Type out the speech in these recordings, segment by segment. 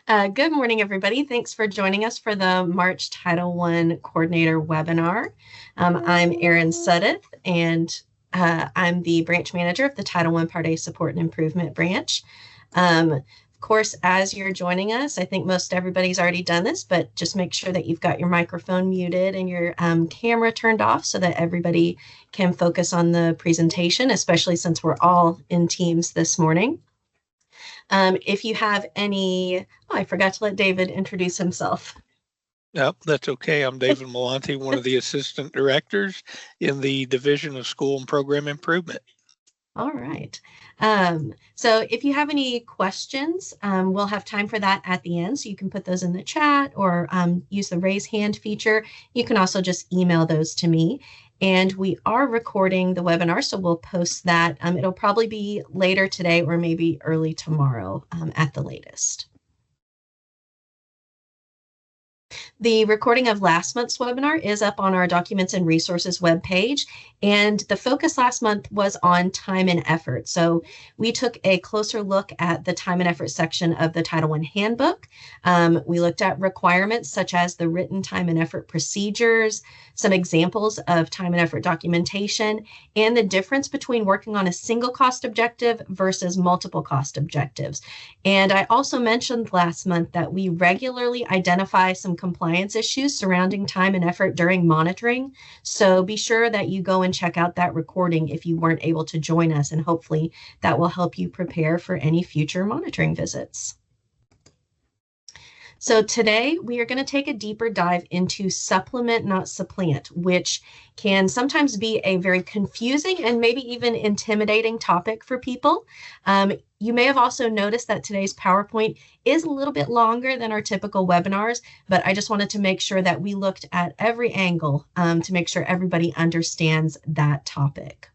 Good morning, everybody. Thanks for joining us for the March Title I Coordinator webinar. I'm Erin Suddeth, and I'm the branch manager of the Title I Part A Support and Improvement branch. Of course, as you're joining us, I think most everybody's already done this, but just make sure that you've got your microphone muted and your camera turned off so that everybody can focus on the presentation, especially since we're all in teams this morning. If you have any, I forgot to let David introduce himself. No, that's okay. I'm David Malonte, one of the assistant directors in the Division of School and Program Improvement. All right. So if you have any questions, we'll have time for that at the end. So you can put those in the chat or use the raise hand feature. You can also just email those to me. And we are recording the webinar, so we'll post that. It'll probably be later today or maybe early tomorrow at the latest. The recording of last month's webinar is up on our Documents and Resources webpage, and the focus last month was on time and effort. So we took a closer look at the time and effort section of the Title I handbook. We looked at requirements such as the written time and effort procedures, some examples of time and effort documentation, and the difference between working on a single cost objective versus multiple cost objectives. And I also mentioned last month that we regularly identify some compliance issues surrounding time and effort during monitoring. So be sure that you go and check out that recording if you weren't able to join us, and hopefully that will help you prepare for any future monitoring visits. So today we are going to take a deeper dive into supplement, not supplant, which can sometimes be a very confusing and maybe even intimidating topic for people. You may have also noticed that today's PowerPoint is a little bit longer than our typical webinars, but I just wanted to make sure that we looked at every angle to make sure everybody understands that topic.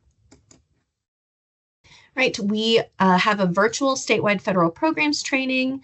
Right, we have a virtual statewide federal programs training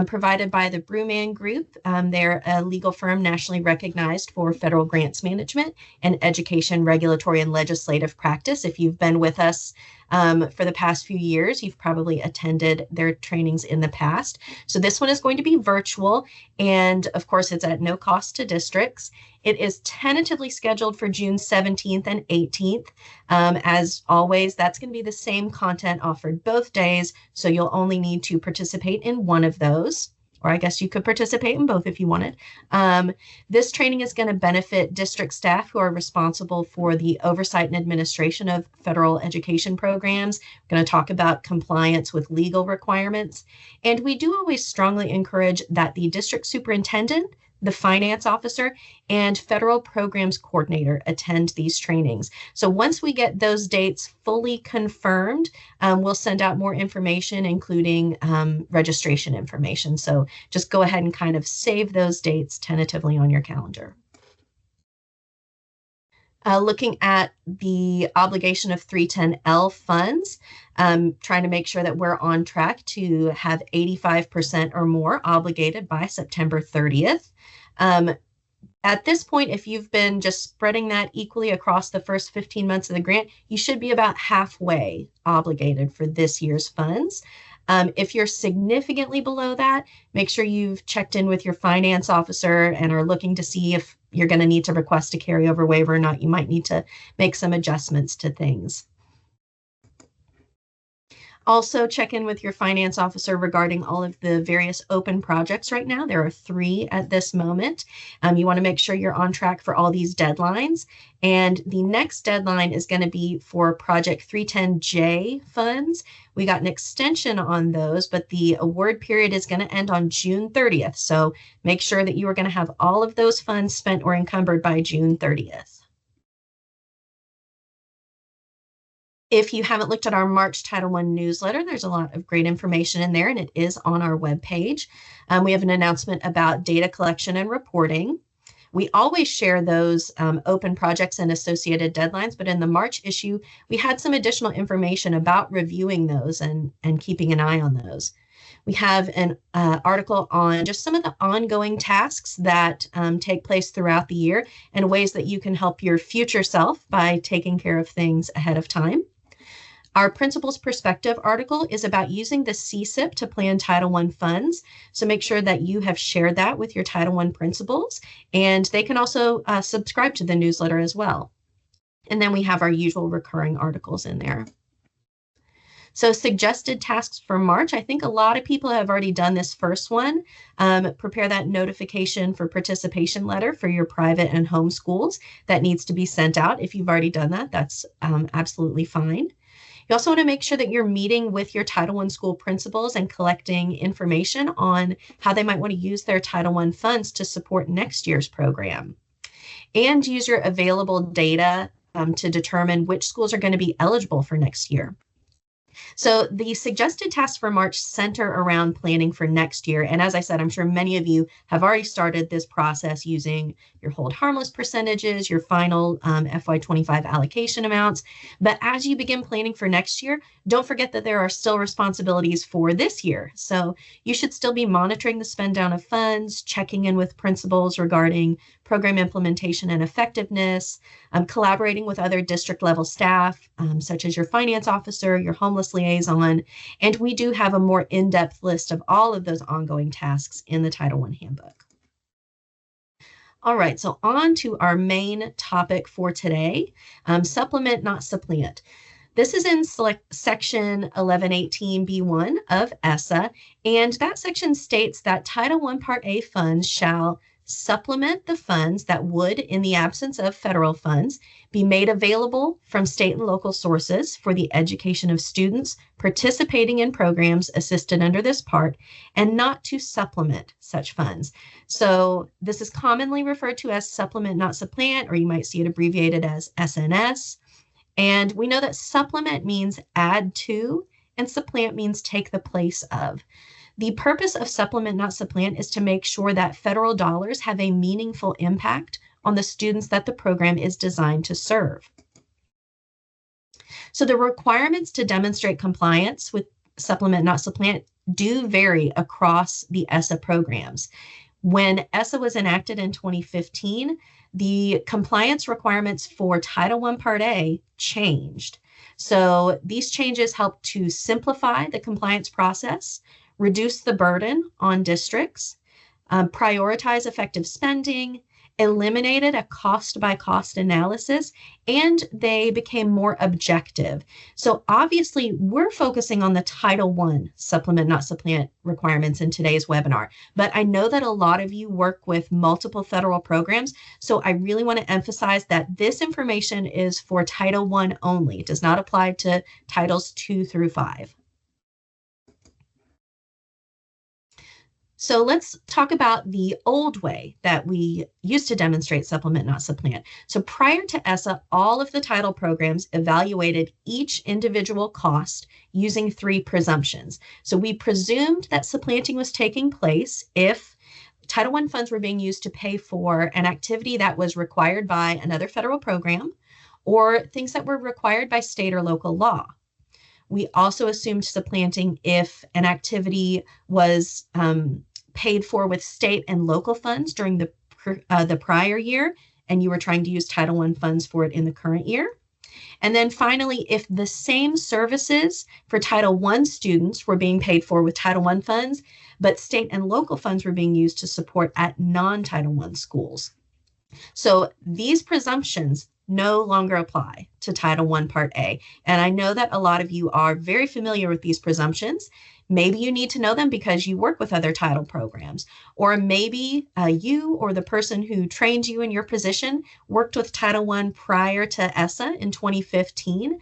provided by the Brewman Group. They're a legal firm nationally recognized for federal grants management and education, regulatory, and legislative practice. If you've been with us for the past few years, you've probably attended their trainings in the past. So this one is going to be virtual, and of course it's at no cost to districts. It is tentatively scheduled for June 17th and 18th. As always, that's going to be the same content offered both days, so you'll only need to participate in one of those. Or I guess you could participate in both if you wanted. This training is going to benefit district staff who are responsible for the oversight and administration of federal education programs. We're going to talk about compliance with legal requirements. And we do always strongly encourage that the district superintendent, the finance officer, and federal programs coordinator attend these trainings. So once we get those dates fully confirmed, we'll send out more information, including registration information. So just go ahead and kind of save those dates tentatively on your calendar. Looking at the obligation of 310L funds, trying to make sure that we're on track to have 85% or more obligated by September 30th. At this point, if you've been just spreading that equally across the first 15 months of the grant, you should be about halfway obligated for this year's funds. If you're significantly below that, make sure you've checked in with your finance officer and are looking to see if you're going to need to request a carryover waiver or not. You might need to make some adjustments to things. Also, check in with your finance officer regarding all of the various open projects right now. There are 3 at this moment. You want to make sure you're on track for all these deadlines. And the next deadline is going to be for Project 310J funds. We got an extension on those, but the award period is going to end on June 30th. So make sure that you are going to have all of those funds spent or encumbered by June 30th. If you haven't looked at our March Title I newsletter, there's a lot of great information in there, and it is on our webpage. We have an announcement about data collection and reporting. We always share those open projects and associated deadlines, but in the March issue, we had some additional information about reviewing those and keeping an eye on those. We have an article on just some of the ongoing tasks that take place throughout the year and ways that you can help your future self by taking care of things ahead of time. Our Principal's Perspective article is about using the CSIP to plan Title I funds. So make sure that you have shared that with your Title I principals, and they can also subscribe to the newsletter as well. And then we have our usual recurring articles in there. So suggested tasks for March, I think a lot of people have already done this first one. Prepare that notification for participation letter for your private and home schools that needs to be sent out. If you've already done that, that's absolutely fine. You also want to make sure that you're meeting with your Title I school principals and collecting information on how they might want to use their Title I funds to support next year's program. And use your available data to determine which schools are going to be eligible for next year. So the suggested tasks for March center around planning for next year. And as I said, I'm sure many of you have already started this process using your hold harmless percentages, your final FY25 allocation amounts. But as you begin planning for next year, don't forget that there are still responsibilities for this year. So you should still be monitoring the spend down of funds, checking in with principals regarding program implementation and effectiveness, collaborating with other district level staff, such as your finance officer, your homeless liaison, and we do have a more in-depth list of all of those ongoing tasks in the Title I handbook. All right, so on to our main topic for today, supplement, not supplant. This is in section 1118B1 of ESSA, and that section states that Title I Part A funds shall supplement the funds that would, in the absence of federal funds, be made available from state and local sources for the education of students participating in programs assisted under this part, and not to supplement such funds. So this is commonly referred to as supplement, not supplant, or you might see it abbreviated as SNS. And we know that supplement means add to, and supplant means take the place of. The purpose of supplement, not supplant, is to make sure that federal dollars have a meaningful impact on the students that the program is designed to serve. So the requirements to demonstrate compliance with supplement, not supplant do vary across the ESSA programs. When ESSA was enacted in 2015, the compliance requirements for Title I Part A changed. So these changes help to simplify the compliance process, reduce the burden on districts, prioritize effective spending, eliminated a cost-by-cost analysis, and they became more objective. So obviously, we're focusing on the Title I supplement, not supplant requirements in today's webinar, but I know that a lot of you work with multiple federal programs, so I really want to emphasize that this information is for Title I only. It does not apply to Titles 2 through 5. So let's talk about the old way that we used to demonstrate supplement, not supplant. So prior to ESSA, all of the title programs evaluated each individual cost using 3 presumptions. So we presumed that supplanting was taking place if Title I funds were being used to pay for an activity that was required by another federal program or things that were required by state or local law. We also assumed supplanting if an activity was paid for with state and local funds during the prior year, and you were trying to use Title I funds for it in the current year. And then finally, if the same services for Title I students were being paid for with Title I funds, but state and local funds were being used to support at non-Title I schools. So these presumptions no longer apply to Title I Part A. And I know that a lot of you are very familiar with these presumptions. Maybe you need to know them because you work with other title programs, or maybe you or the person who trained you in your position worked with Title I prior to ESSA in 2015.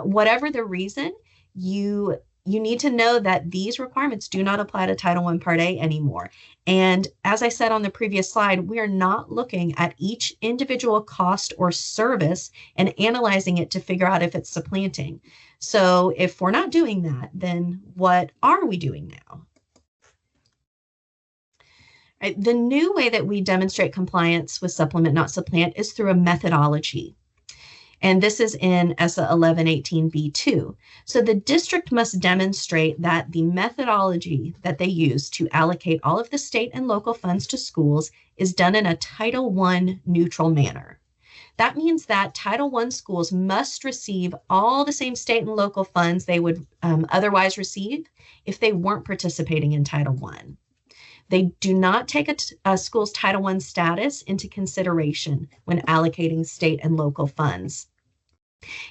Whatever the reason, you need to know that these requirements do not apply to Title I Part A anymore. And as I said on the previous slide, we are not looking at each individual cost or service and analyzing it to figure out if it's supplanting. So if we're not doing that, then what are we doing now? Right, the new way that we demonstrate compliance with supplement, not supplant, is through a methodology. And this is in ESSA 1118B2. So the district must demonstrate that the methodology that they use to allocate all of the state and local funds to schools is done in a Title I neutral manner. That means that Title I schools must receive all the same state and local funds they would otherwise receive if they weren't participating in Title I. They do not take a school's Title I status into consideration when allocating state and local funds.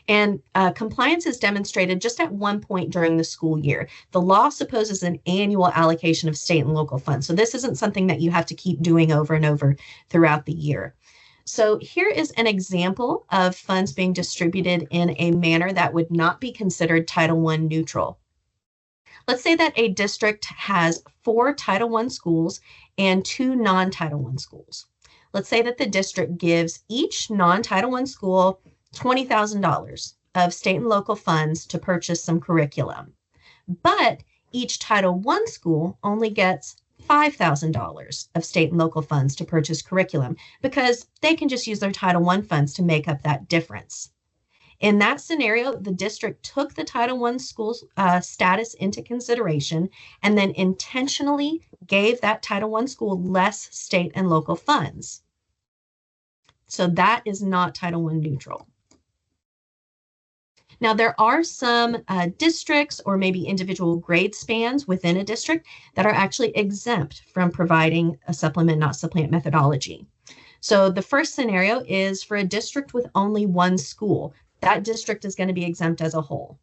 And compliance is demonstrated just at one point during the school year. The law supposes an annual allocation of state and local funds. So this isn't something that you have to keep doing over and over throughout the year. So here is an example of funds being distributed in a manner that would not be considered Title I neutral. Let's say that a district has 4 Title I schools and 2 non-Title I schools. Let's say that the district gives each non-Title I school $20,000 of state and local funds to purchase some curriculum. But each Title I school only gets $5,000 of state and local funds to purchase curriculum because they can just use their Title I funds to make up that difference. In that scenario, the district took the Title I school's status into consideration and then intentionally gave that Title I school less state and local funds. So that is not Title I neutral. Now, there are some districts or maybe individual grade spans within a district that are actually exempt from providing a supplement, not supplant methodology. So the first scenario is for a district with only one school. That district is going to be exempt as a whole.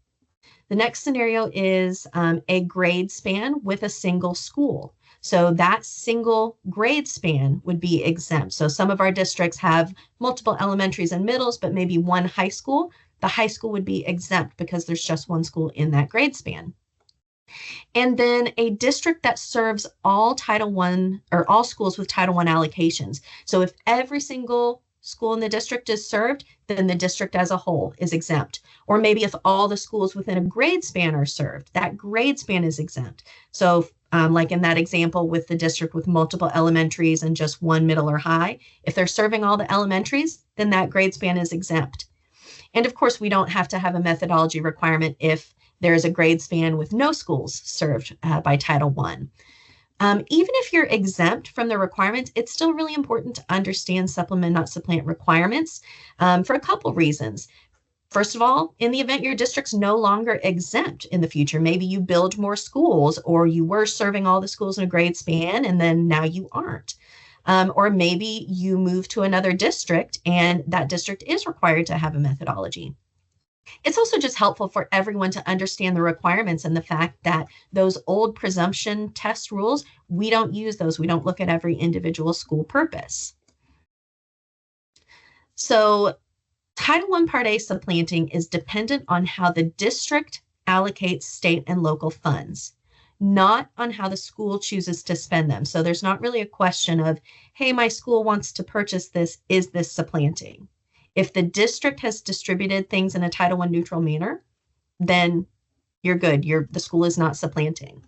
The next scenario is a grade span with a single school. So that single grade span would be exempt. So some of our districts have multiple elementaries and middles, but maybe one high school. The high school would be exempt because there's just one school in that grade span. And then a district that serves all Title I or all schools with Title I allocations. So if every single school in the district is served, then the district as a whole is exempt. Or maybe if all the schools within a grade span are served, that grade span is exempt. So like in that example with the district with multiple elementaries and just one middle or high, if they're serving all the elementaries, then that grade span is exempt. And of course, we don't have to have a methodology requirement if there is a grade span with no schools served by Title I. Even if you're exempt from the requirements, it's still really important to understand supplement, not supplant requirements for a couple reasons. First of all, in the event your district's no longer exempt in the future, maybe you build more schools or you were serving all the schools in a grade span and then now you aren't. Or maybe you move to another district and that district is required to have a methodology. It's also just helpful for everyone to understand the requirements and the fact that those old presumption test rules, we don't use those. We don't look at every individual school purpose. So Title I Part A supplanting is dependent on how the district allocates state and local funds, not on how the school chooses to spend them. So there's not really a question of, hey, my school wants to purchase this, is this supplanting? If the district has distributed things in a Title I neutral manner, then you're good. The school is not supplanting.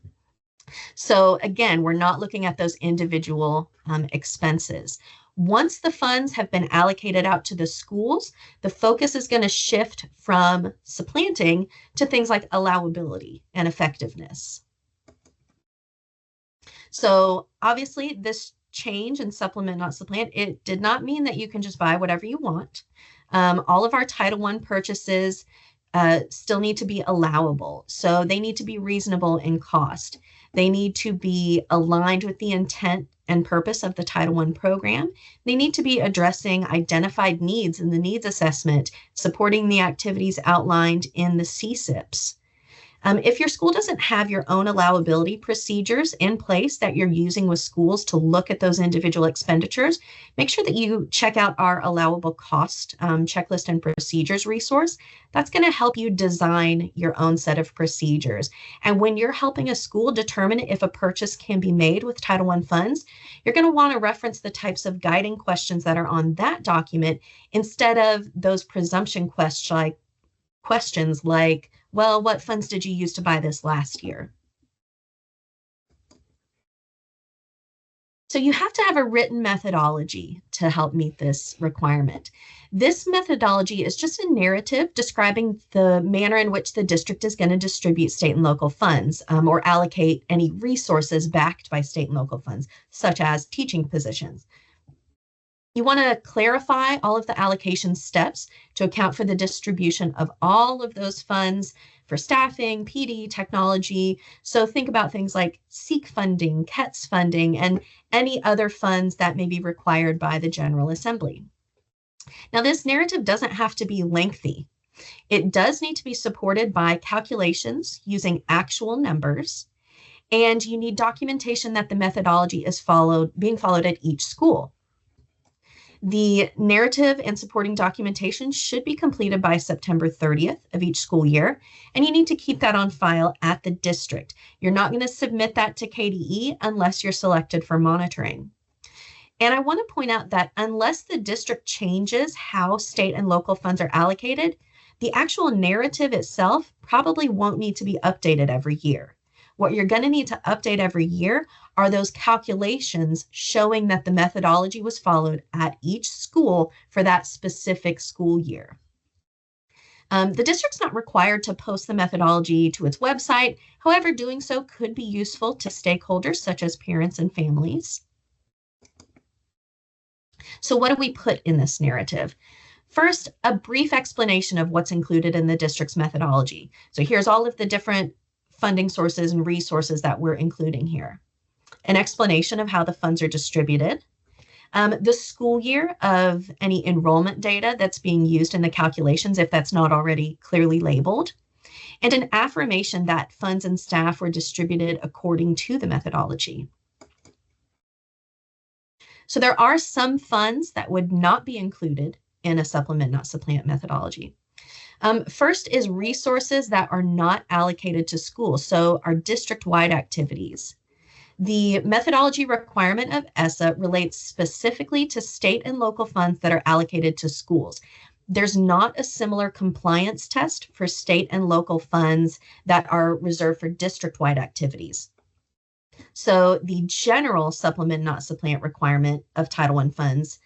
So again, we're not looking at those individual expenses. Once the funds have been allocated out to the schools, the focus is going to shift from supplanting to things like allowability and effectiveness. So obviously this change in supplement, not supplant, it did not mean that you can just buy whatever you want. All of our Title I purchases still need to be allowable. So they need to be reasonable in cost. They need to be aligned with the intent and purpose of the Title I program. They need to be addressing identified needs in the needs assessment, supporting the activities outlined in the CSIPs. If your school doesn't have your own allowability procedures in place that you're using with schools to look at those individual expenditures, make sure that you check out our allowable cost checklist and procedures resource. That's going to help you design your own set of procedures. And when you're helping a school determine if a purchase can be made with Title I funds, you're going to want to reference the types of guiding questions that are on that document instead of those presumption questions like, well, what funds did you use to buy this last year? So you have to have a written methodology to help meet this requirement. This methodology is just a narrative describing the manner in which the district is going to distribute state and local funds or allocate any resources backed by state and local funds, such as teaching positions. You want to clarify all of the allocation steps to account for the distribution of all of those funds for staffing, PD, technology. So think about things like SEEK funding, KETS funding, and any other funds that may be required by the General Assembly. Now, this narrative doesn't have to be lengthy. It does need to be supported by calculations using actual numbers, and you need documentation that the methodology is being followed at each school. The narrative and supporting documentation should be completed by September 30th of each school year, and you need to keep that on file at the district. You're not going to submit that to KDE unless you're selected for monitoring. And I want to point out that unless the district changes how state and local funds are allocated, the actual narrative itself probably won't need to be updated every year. What you're going to need to update every year are those calculations showing that the methodology was followed at each school for that specific school year. The district's not required to post the methodology to its website. However, doing so could be useful to stakeholders such as parents and families. So what do we put in this narrative? First, a brief explanation of what's included in the district's methodology. So here's all of the different funding sources and resources that we're including here. An explanation of how the funds are distributed, the school year of any enrollment data that's being used in the calculations if that's not already clearly labeled, and an affirmation that funds and staff were distributed according to the methodology. So there are some funds that would not be included in a supplement, not supplant methodology. First is resources that are not allocated to schools, so our district-wide activities. The methodology requirement of ESSA relates specifically to state and local funds that are allocated to schools. There's not a similar compliance test for state and local funds that are reserved for district-wide activities. So the general supplement, not supplant requirement of Title I funds,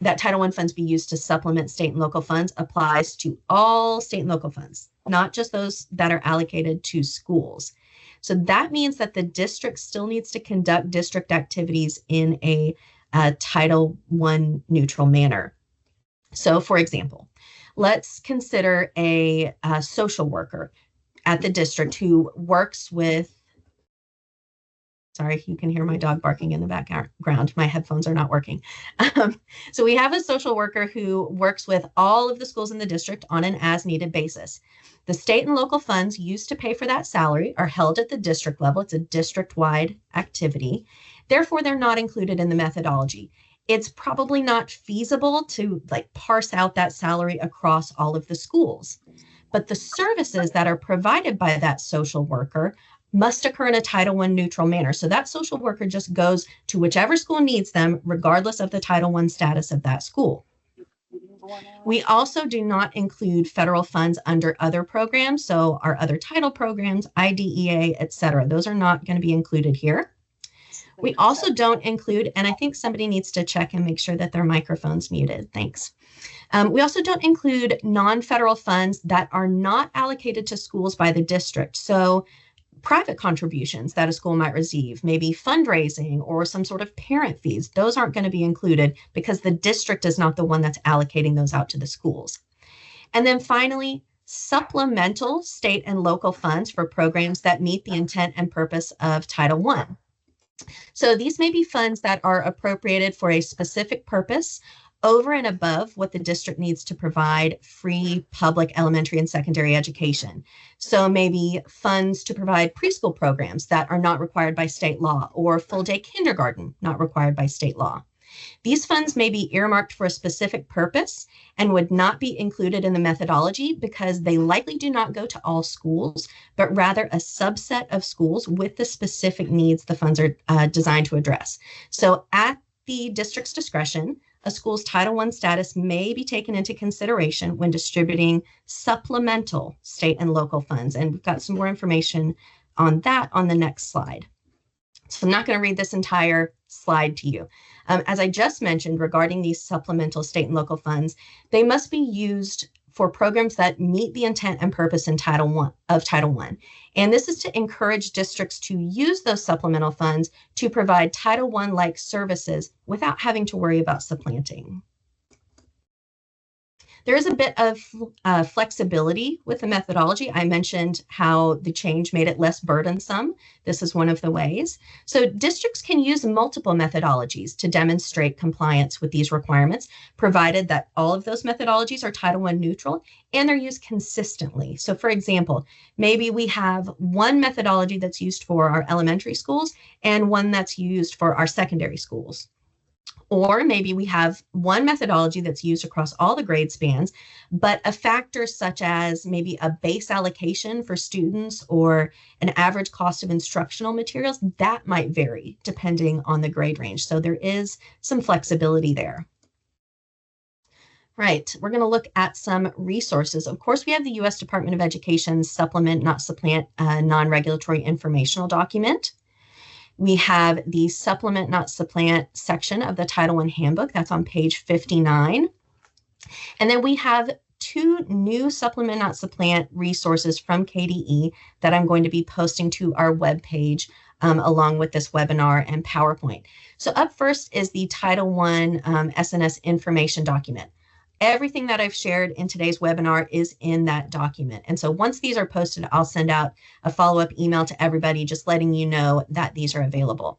that Title I funds be used to supplement state and local funds applies to all state and local funds, not just those that are allocated to schools. So that means that the district still needs to conduct district activities in a Title I neutral manner. So for example, let's consider a social worker at the district who works with, sorry, you can hear my dog barking in the background. My headphones are not working. So we have a social worker who works with all of the schools in the district on an as-needed basis. The state and local funds used to pay for that salary are held at the district level. It's a district-wide activity. Therefore, they're not included in the methodology. It's probably not feasible to parse out that salary across all of the schools. But the services that are provided by that social worker must occur in a Title I neutral manner. So that social worker just goes to whichever school needs them, regardless of the Title I status of that school. We also do not include federal funds under other programs. So our other title programs, IDEA, et cetera, those are not going to be included here. We also don't include, and I think somebody needs to check and make sure that their microphone's muted. Thanks. We also don't include non-federal funds that are not allocated to schools by the district. So private contributions that a school might receive, maybe fundraising or some sort of parent fees, those aren't going to be included because the district is not the one that's allocating those out to the schools. And then finally, supplemental state and local funds for programs that meet the intent and purpose of Title I. So these may be funds that are appropriated for a specific purpose over and above what the district needs to provide free public elementary and secondary education. So maybe funds to provide preschool programs that are not required by state law, or full day kindergarten not required by state law. These funds may be earmarked for a specific purpose and would not be included in the methodology because they likely do not go to all schools, but rather a subset of schools with the specific needs the funds are designed to address. So at the district's discretion, a school's Title I status may be taken into consideration when distributing supplemental state and local funds. And we've got some more information on that on the next slide. So I'm not going to read this entire slide to you. As I just mentioned regarding these supplemental state and local funds, they must be used for programs that meet the intent and purpose in Title I. And this is to encourage districts to use those supplemental funds to provide Title I-like services without having to worry about supplanting. There is a bit of flexibility with the methodology. I mentioned how the change made it less burdensome. This is one of the ways. So districts can use multiple methodologies to demonstrate compliance with these requirements, provided that all of those methodologies are Title I neutral and they're used consistently. So for example, maybe we have one methodology that's used for our elementary schools and one that's used for our secondary schools. Or maybe we have one methodology that's used across all the grade spans, but a factor such as maybe a base allocation for students or an average cost of instructional materials, that might vary depending on the grade range. So there is some flexibility there. Right, we're going to look at some resources. Of course, we have the U.S. Department of Education's Supplement Not Supplant non-regulatory informational document. We have the Supplement Not Supplant section of the Title I Handbook. That's on page 59. And then we have two new Supplement Not Supplant resources from KDE that I'm going to be posting to our webpage along with this webinar and PowerPoint. So up first is the Title I SNS information document. Everything that I've shared in today's webinar is in that document. And so once these are posted, I'll send out a follow-up email to everybody just letting you know that these are available.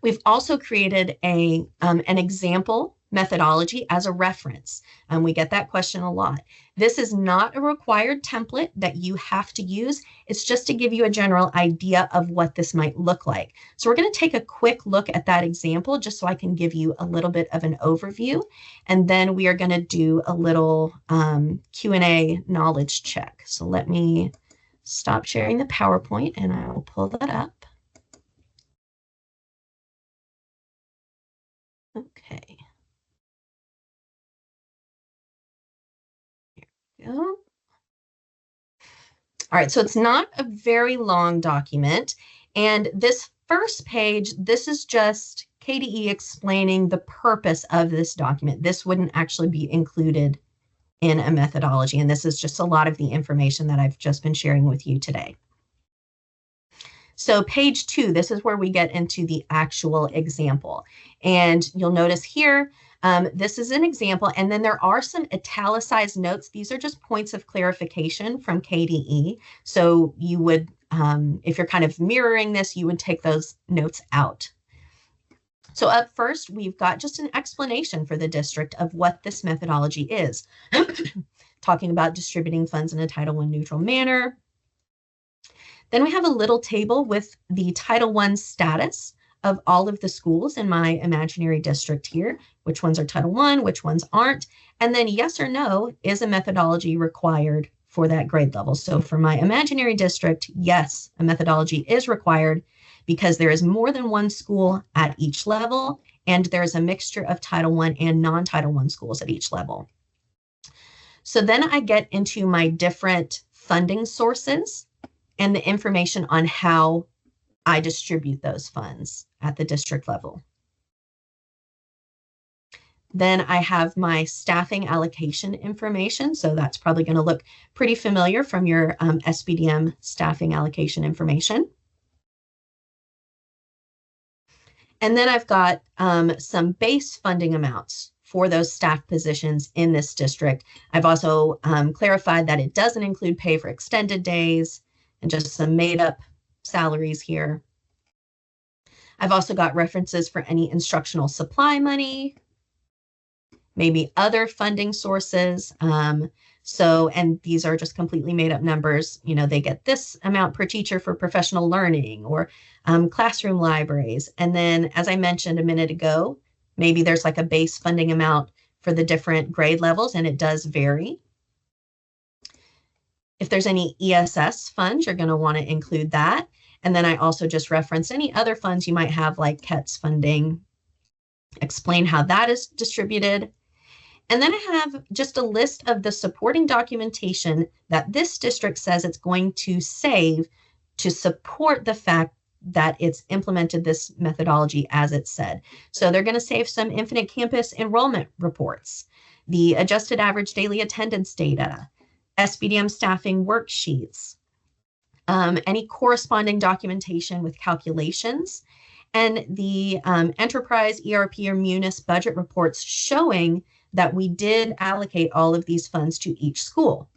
We've also created an example methodology as a reference. We get that question a lot. This is not a required template that you have to use. It's just to give you a general idea of what this might look like. So we're going to take a quick look at that example just so I can give you a little bit of an overview. And then we are going to do a little Q&A knowledge check. So let me stop sharing the PowerPoint and I will pull that up. Okay. Here we go. All right, so it's not a very long document. And this first page, this is just KDE explaining the purpose of this document. This wouldn't actually be included in a methodology. And this is just a lot of the information that I've just been sharing with you today. So page 2, this is where we get into the actual example. And you'll notice here, this is an example, and then there are some italicized notes. These are just points of clarification from KDE. So you would, if you're kind of mirroring this, you would take those notes out. So up first, we've got just an explanation for the district of what this methodology is. Talking about distributing funds in a Title I neutral manner. Then we have a little table with the Title I status of all of the schools in my imaginary district here, which ones are Title I, which ones aren't, and then yes or no, is a methodology required for that grade level. So for my imaginary district, yes, a methodology is required because there is more than one school at each level, and there's a mixture of Title I and non-Title I schools at each level. So then I get into my different funding sources and the information on how I distribute those funds at the district level. Then I have my staffing allocation information. So that's probably going to look pretty familiar from your SBDM staffing allocation information. And then I've got some base funding amounts for those staff positions in this district. I've also clarified that it doesn't include pay for extended days, and just some made up salaries here. I've also got references for any instructional supply money, maybe other funding sources. And these are just completely made up numbers. You know, they get this amount per teacher for professional learning or classroom libraries. And then, as I mentioned a minute ago, maybe there's like a base funding amount for the different grade levels, and it does vary. If there's any ESS funds, you're going to want to include that. And then I also just reference any other funds you might have, like KETS funding, explain how that is distributed. And then I have just a list of the supporting documentation that this district says it's going to save to support the fact that it's implemented this methodology as it said. So they're going to save some Infinite Campus enrollment reports. the adjusted average daily attendance data, SBDM staffing worksheets, any corresponding documentation with calculations, and the enterprise ERP or Munis budget reports showing that we did allocate all of these funds to each school.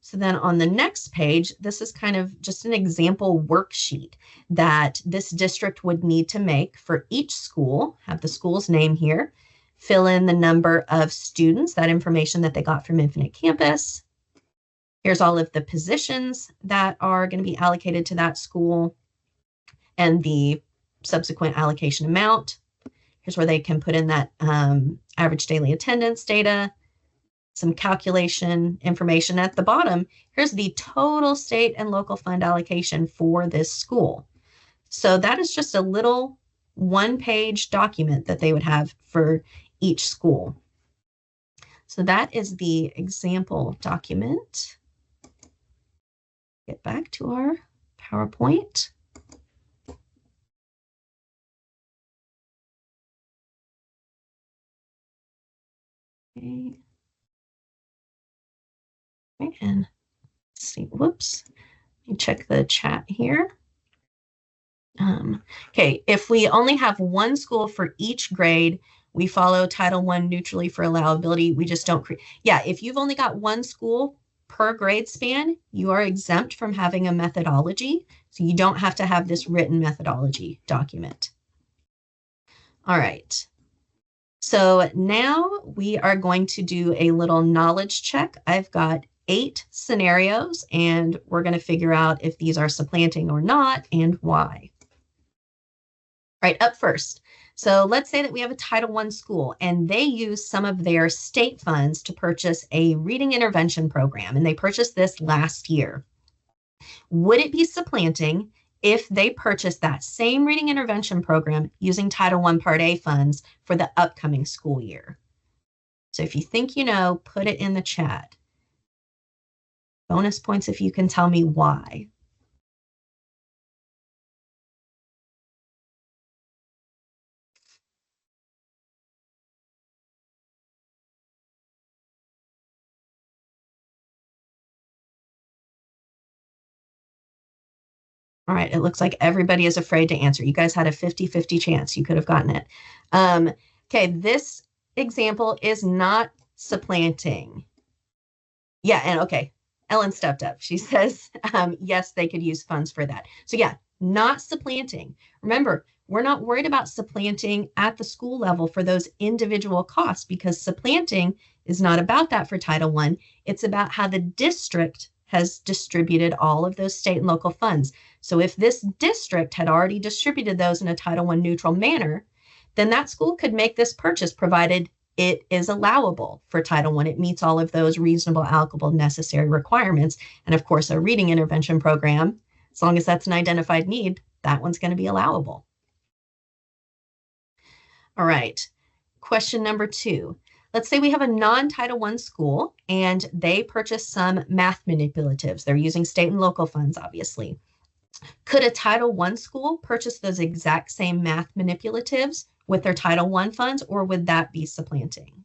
So then on the next page, this is kind of just an example worksheet that this district would need to make for each school, have the school's name here, fill in the number of students, that information that they got from Infinite Campus. Here's all of the positions that are going to be allocated to that school and the subsequent allocation amount. Here's where they can put in that average daily attendance data, some calculation information at the bottom. Here's the total state and local fund allocation for this school. So that is just a little one-page document that they would have for each school. So that is the example document. Get back to our PowerPoint. Okay. And let's see, whoops, let me check the chat here. Okay, if we only have one school for each grade, we follow Title I neutrally for allowability. We just don't create. Yeah, if you've only got one school per grade span, you are exempt from having a methodology. So you don't have to have this written methodology document. All right. So now we are going to do a little knowledge check. I've got 8 scenarios, and we're going to figure out if these are supplanting or not and why. All right, up first. So let's say that we have a Title I school and they use some of their state funds to purchase a reading intervention program, and they purchased this last year. Would it be supplanting if they purchased that same reading intervention program using Title I Part A funds for the upcoming school year? So if you think you know, put it in the chat. Bonus points if you can tell me why. All right, it looks like everybody is afraid to answer. You guys had a 50-50 chance. You could have gotten it. Okay, this example is not supplanting. Yeah, and okay, Ellen stepped up. She says, yes, they could use funds for that. So yeah, not supplanting. Remember, we're not worried about supplanting at the school level for those individual costs, because supplanting is not about that for Title I. It's about how the district has distributed all of those state and local funds. So if this district had already distributed those in a Title I neutral manner, then that school could make this purchase provided it is allowable for Title I. It meets all of those reasonable, allocable, necessary requirements. And of course, a reading intervention program, as long as that's an identified need, that one's going to be allowable. All right, question number 2. Let's say we have a non-Title I school and they purchase some math manipulatives. They're using state and local funds, obviously. Could a Title I school purchase those exact same math manipulatives with their Title I funds, or would that be supplanting?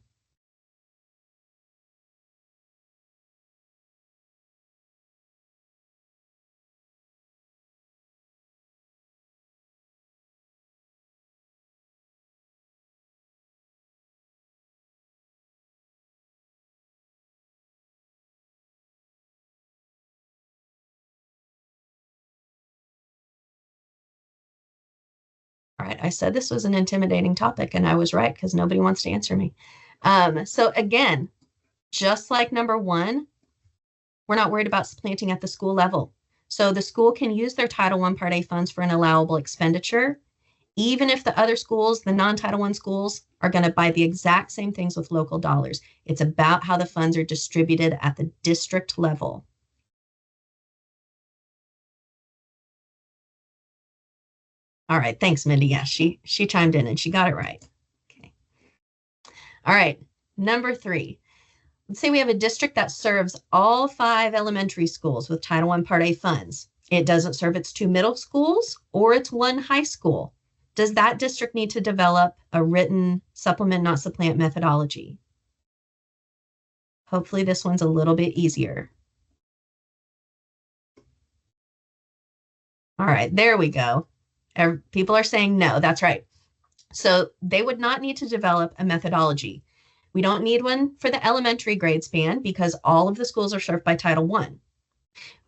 All right, I said this was an intimidating topic, and I was right because nobody wants to answer me. So again, just like number 1, we're not worried about supplanting at the school level. So the school can use their Title I Part A funds for an allowable expenditure, even if the other schools, the non-Title I schools, are going to buy the exact same things with local dollars. It's about how the funds are distributed at the district level. All right, thanks, Mindy. Yeah, she chimed in and she got it right. Okay. All right, number 3. Let's say we have a district that serves all 5 elementary schools with Title I Part A funds. It doesn't serve its 2 middle schools or its 1 high school. does that district need to develop a written supplement, not supplant methodology? Hopefully this one's a little bit easier. All right, there we go. People are saying no, that's right. So they would not need to develop a methodology. We don't need one for the elementary grade span because all of the schools are served by Title I.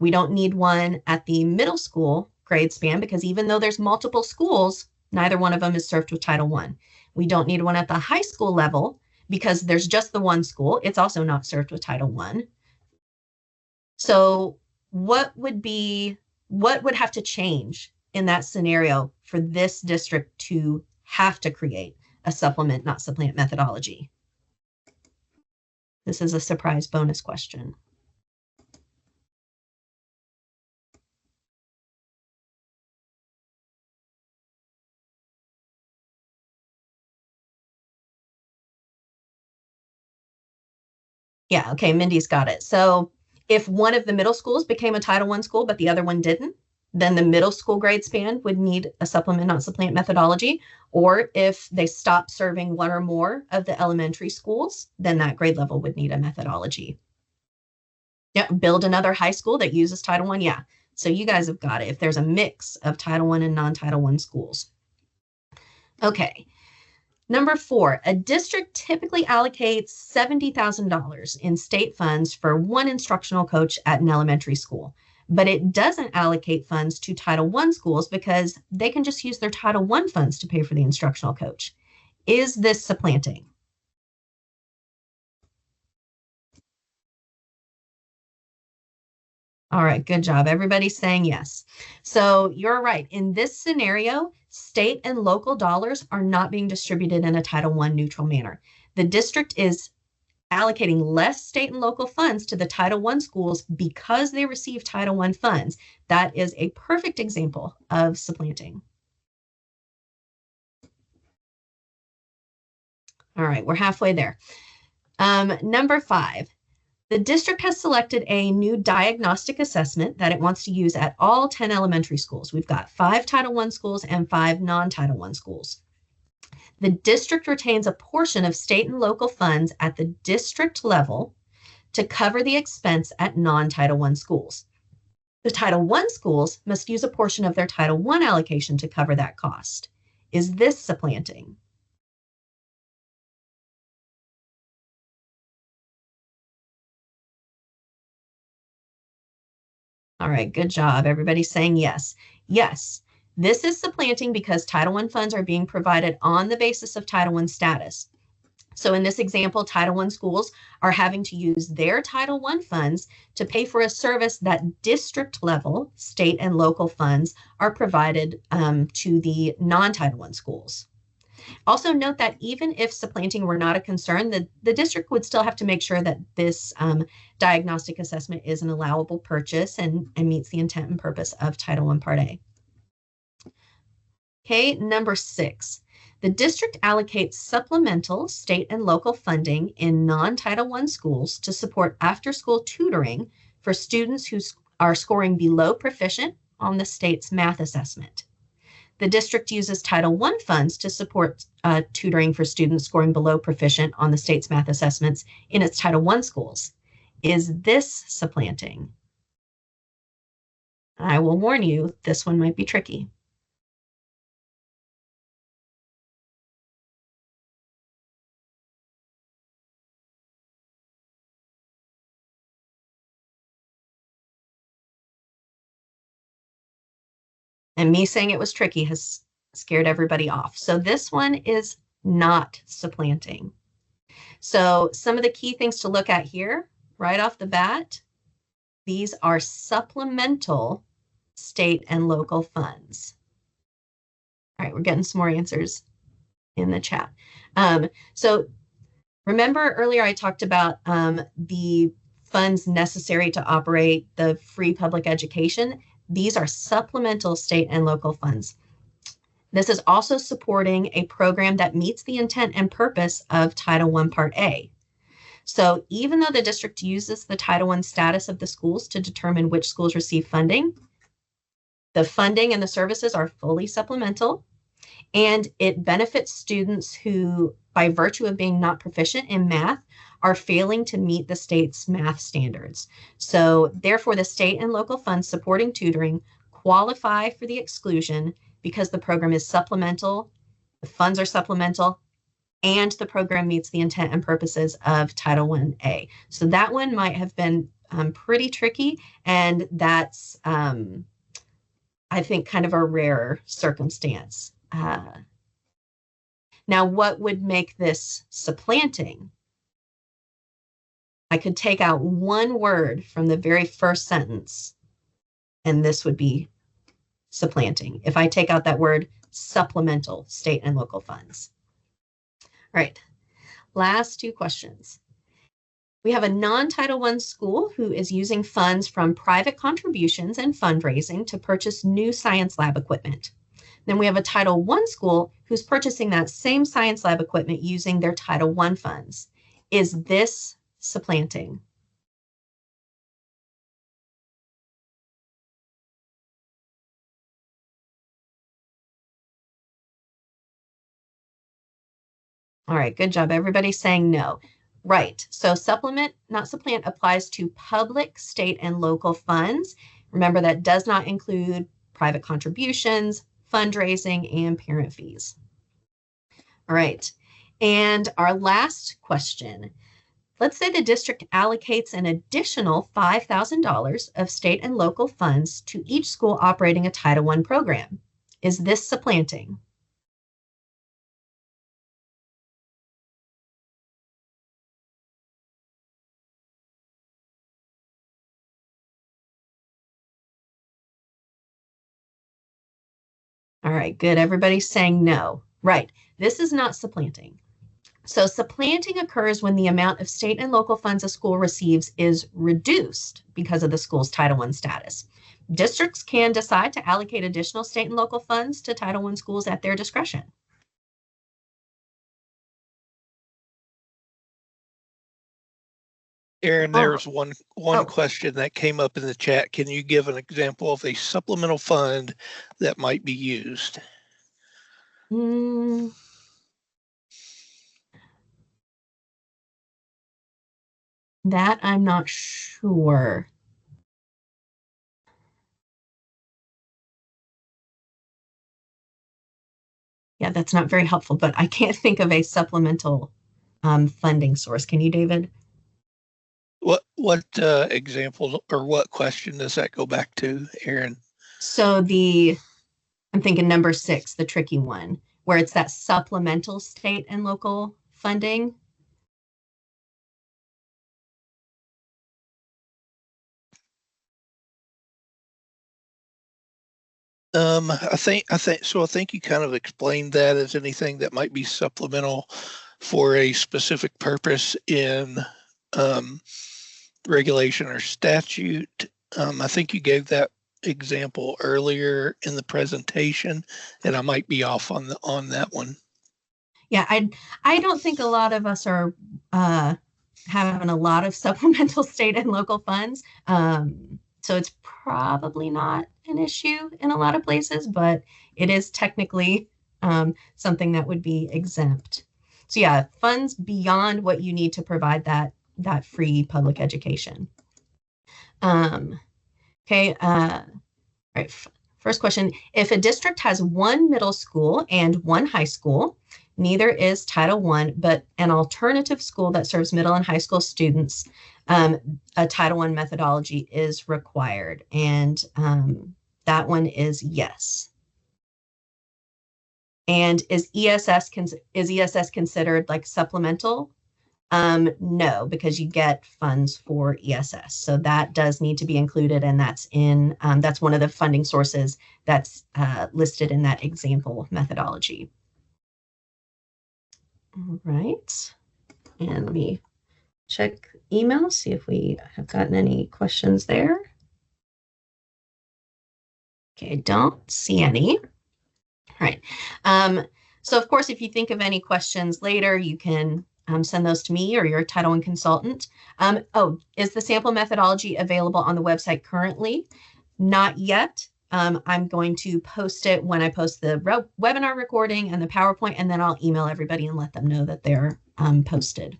We don't need one at the middle school grade span because even though there's multiple schools, neither one of them is served with Title I. We don't need one at the high school level because there's just the one school. It's also not served with Title I. So what would have to change in that scenario for this district to have to create a supplement, not supplant methodology? This is a surprise bonus question. Yeah, okay, Mindy's got it. So if one of the middle schools became a Title I school, but the other one didn't, then the middle school grade span would need a supplement, not supplant methodology. Or if they stop serving one or more of the elementary schools, then that grade level would need a methodology. Yeah, build another high school that uses Title I. Yeah, so you guys have got it if there's a mix of Title I and non-Title I schools. Okay. Number 4, a district typically allocates $70,000 in state funds for one instructional coach at an elementary school, but it doesn't allocate funds to Title I schools because they can just use their Title I funds to pay for the instructional coach. Is this supplanting? All right, good job. Everybody's saying yes. So you're right. In this scenario, state and local dollars are not being distributed in a Title I neutral manner. The district is allocating less state and local funds to the Title I schools because they receive Title I funds. That is a perfect example of supplanting. All right, we're halfway there. Number 5. The district has selected a new diagnostic assessment that it wants to use at all 10 elementary schools. We've got 5 Title I schools and 5 non-Title I schools. The district retains a portion of state and local funds at the district level to cover the expense at non-Title I schools. The Title I schools must use a portion of their Title I allocation to cover that cost. Is this supplanting? All right, good job. Everybody's saying yes. Yes, this is supplanting because Title I funds are being provided on the basis of Title I status. So in this example, Title I schools are having to use their Title I funds to pay for a service that district level state and local funds are provided to the non-Title I schools. Also note that even if supplanting were not a concern, the district would still have to make sure that this diagnostic assessment is an allowable purchase and meets the intent and purpose of Title I Part A. Okay, number 6. The district allocates supplemental state and local funding in non-Title I schools to support after-school tutoring for students who are scoring below proficient on the state's math assessment. The district uses Title I funds to support tutoring for students scoring below proficient on the state's math assessments in its Title I schools. Is this supplanting? I will warn you, this one might be tricky. And me saying it was tricky has scared everybody off. So this one is not supplanting. So some of the key things to look at here, right off the bat, these are supplemental state and local funds. All right, we're getting some more answers in the chat. So remember earlier I talked about the funds necessary to operate the free public education. These are supplemental state and local funds. This is also supporting a program that meets the intent and purpose of Title I Part A. So even though the district uses the Title I status of the schools to determine which schools receive funding, the funding and the services are fully supplemental. and it benefits students who, by virtue of being not proficient in math, are failing to meet the state's math standards. So therefore, the state and local funds supporting tutoring qualify for the exclusion because the program is supplemental, the funds are supplemental, and the program meets the intent and purposes of Title 1A. So that one might have been pretty tricky, and that's, I think, kind of a rare circumstance. Now, what would make this supplanting? I could take out one word from the very first sentence, and this would be supplanting. If I take out that word supplemental state and local funds. All right, last two questions. We have a non-Title I school who is using funds from private contributions and fundraising to purchase new science lab equipment. Then we have a Title I school who's purchasing that same science lab equipment using their Title I funds. Is this supplanting? All right, good job. Everybody's saying no. Right. So supplement, not supplant, applies to public, state, and local funds. Remember, that does not include private contributions, fundraising, and parent fees. All right. And our last question. Let's say the district allocates an additional $5,000 of state and local funds to each school operating a Title I program. Is this supplanting? All right, good. Everybody's saying no. Right. This is not supplanting. So supplanting occurs when the amount of state and local funds a school receives is reduced because of the school's Title I status. Districts can decide to allocate additional state and local funds to Title I schools at their discretion. Aaron, there's one question that came up in the chat. Can you give an example of a supplemental fund that might be used? That I'm not sure. Yeah, that's not very helpful, but I can't think of a supplemental funding source. Can you, David? What example or what question does that go back to, Aaron? So I'm thinking number 6, the tricky one, where it's that supplemental state and local funding. I think you kind of explained that as anything that might be supplemental for a specific purpose in regulation or statute. I think you gave that example earlier in the presentation, and I might be off on that one. Yeah, I don't think a lot of us are having a lot of supplemental state and local funds. So it's probably not an issue in a lot of places, but it is technically something that would be exempt. So yeah, funds beyond what you need to provide that free public education. Okay, right. First question, if a district has one middle school and one high school, neither is Title I, but an alternative school that serves middle and high school students, a Title I methodology is required. And that one is yes. And is ESS considered like supplemental? No, because you get funds for ESS. So that does need to be included, and that's in that's one of the funding sources that's listed in that example methodology. All right, and let me check email, see if we have gotten any questions there. Okay, I don't see any. All right. So of course, if you think of any questions later, you can send those to me or your Title I consultant. Is the sample methodology available on the website currently? Not yet. I'm going to post it when I post the webinar recording and the PowerPoint, and then I'll email everybody and let them know that they're posted.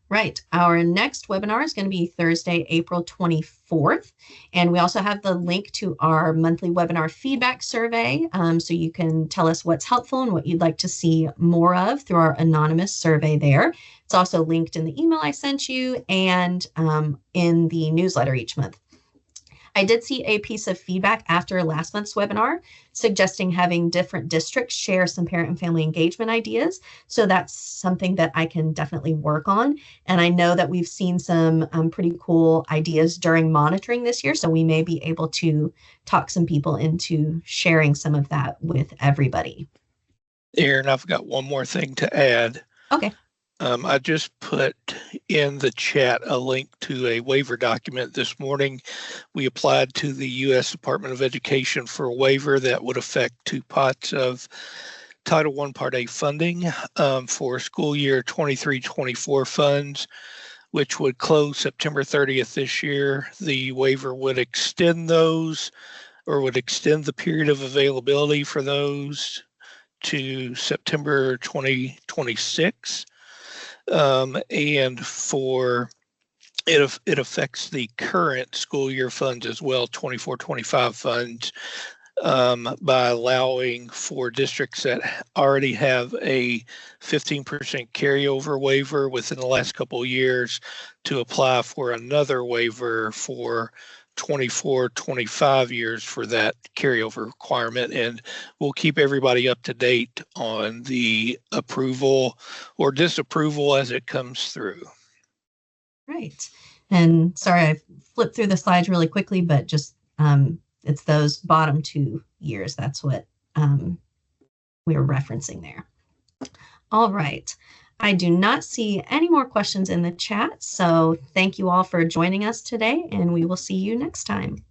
Right. Our next webinar is going to be Thursday, April 24th. And we also have the link to our monthly webinar feedback survey. So you can tell us what's helpful and what you'd like to see more of through our anonymous survey there. It's also linked in the email I sent you and in the newsletter each month. I did see a piece of feedback after last month's webinar suggesting having different districts share some parent and family engagement ideas. So that's something that I can definitely work on. And I know that we've seen some pretty cool ideas during monitoring this year. So we may be able to talk some people into sharing some of that with everybody. Erin, I've got one more thing to add. Okay. I just put in the chat a link to a waiver document this morning. We applied to the U.S. Department of Education for a waiver that would affect 2 pots of Title I Part A funding for school year 23-24 funds, which would close September 30th this year. The waiver would extend those, or would extend the period of availability for those to September 2026. And for it affects the current school year funds as well, 24-25 funds, by allowing for districts that already have a 15% carryover waiver within the last couple of years to apply for another waiver for 24-25 years for that carryover requirement. And we'll keep everybody up to date on the approval or disapproval as it comes through. Right. And sorry, I flipped through the slides really quickly, but just it's those bottom 2 years. That's what we were referencing there. All right. I do not see any more questions in the chat. So thank you all for joining us today, and we will see you next time.